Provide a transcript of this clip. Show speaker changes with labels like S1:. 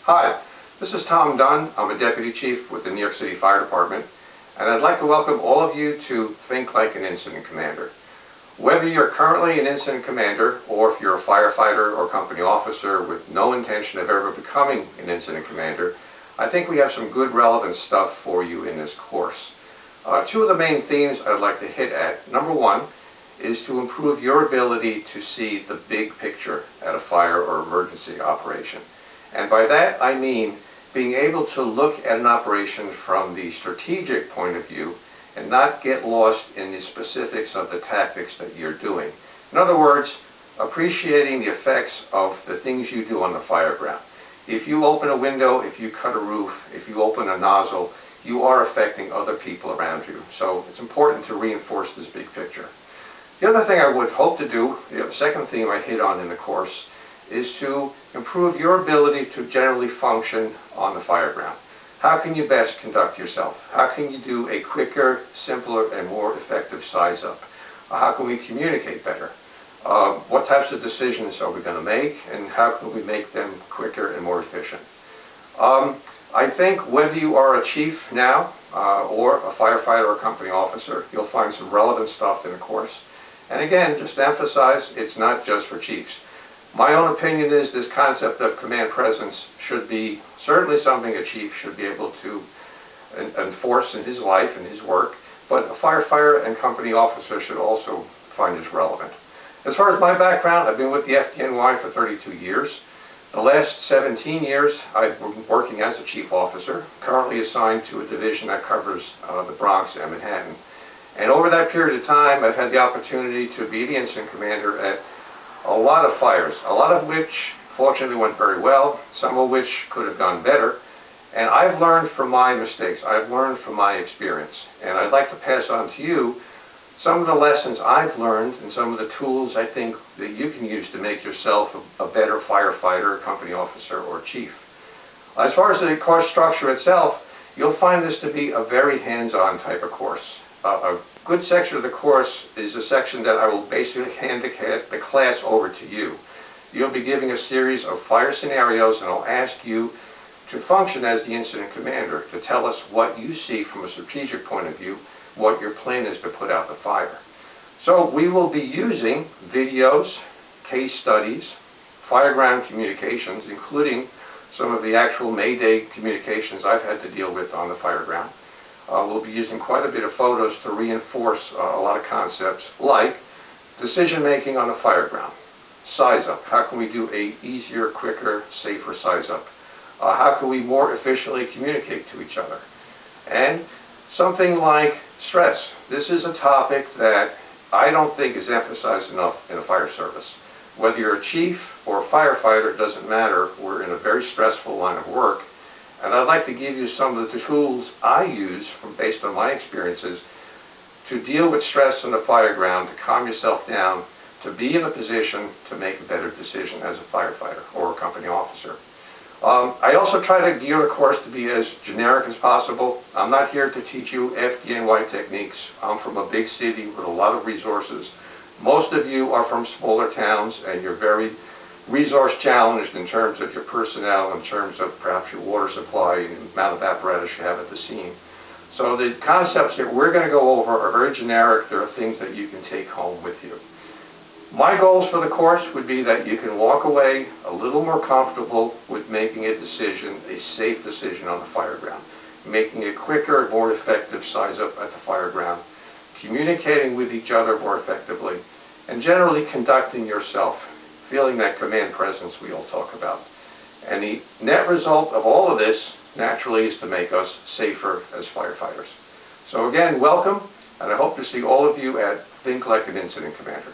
S1: Hi, this is Tom Dunn. I'm a Deputy Chief with the New York City Fire Department, and I'd like to welcome all of you to Think Like an Incident Commander. Whether you're currently an incident commander, or if you're a firefighter or company officer with no intention of ever becoming an incident commander, I think we have some good relevant stuff for you in this course. Two of the main themes I'd like to hit at. Number one is to improve your ability to see the big picture at a fire or emergency operation. And by that I mean being able to look at an operation from the strategic point of view and not get lost in the specifics of the tactics that you're doing. In other words, appreciating the effects of the things you do on the fire ground. If you open a window, if you cut a roof, if you open a nozzle, you are affecting other people around you. So it's important to reinforce this big picture. The other thing I would hope to do, the second theme I hit on in the course, is to improve your ability to generally function on the fire ground. How can you best conduct yourself? How can you do a quicker, simpler, and more effective size-up? How can we communicate better? What types of decisions are we going to make, and how can we make them quicker and more efficient? I think whether you are a chief now or a firefighter or company officer, you'll find some relevant stuff in the course. And again, just to emphasize, it's not just for chiefs. My own opinion is this concept of command presence should be certainly something a chief should be able to enforce in his life and his work, but a firefighter and company officer should also find this relevant. As far as my background, I've been with the FDNY for 32 years. The last 17 years I've been working as a chief officer, currently assigned to a division that covers the Bronx and Manhattan. And over that period of time, I've had the opportunity to be the incident commander at a lot of fires, a lot of which fortunately went very well, some of which could have gone better. And I've learned from my mistakes, I've learned from my experience. And I'd like to pass on to you some of the lessons I've learned and some of the tools I think that you can use to make yourself a better firefighter, company officer, or chief. As far as the course structure itself, you'll find this to be a very hands-on type of course. A good section of the course is a section that I will basically hand the class over to you. You'll be giving a series of fire scenarios, and I'll ask you to function as the incident commander, to tell us what you see from a strategic point of view, what your plan is to put out the fire. So we will be using videos, case studies, fireground communications, including some of the actual Mayday communications I've had to deal with on the fireground. We'll be using quite a bit of photos to reinforce a lot of concepts like decision-making on the fire ground, size-up. How can we do a easier, quicker, safer size-up? How can we more efficiently communicate to each other? And something like stress. This is a topic that I don't think is emphasized enough in the fire service. Whether you're a chief or a firefighter, it doesn't matter. We're in a very stressful line of work. And I'd like to give you some of the tools I use based on my experiences to deal with stress on the fire ground, to calm yourself down, to be in a position to make a better decision as a firefighter or a company officer. I also try to gear the course to be as generic as possible. I'm not here to teach you FDNY techniques. I'm from a big city with a lot of resources. Most of you are from smaller towns and you're very resource challenged in terms of your personnel, in terms of perhaps your water supply and the amount of apparatus you have at the scene. So the concepts that we're going to go over are very generic. There are things that you can take home with you. My goals for the course would be that you can walk away a little more comfortable with making a decision, a safe decision on the fire ground, making a quicker, more effective size-up at the fire ground, communicating with each other more effectively, and generally conducting yourself, feeling that command presence we all talk about. And the net result of all of this, naturally, is to make us safer as firefighters. So again, welcome, and I hope to see all of you at Think Like an Incident Commander.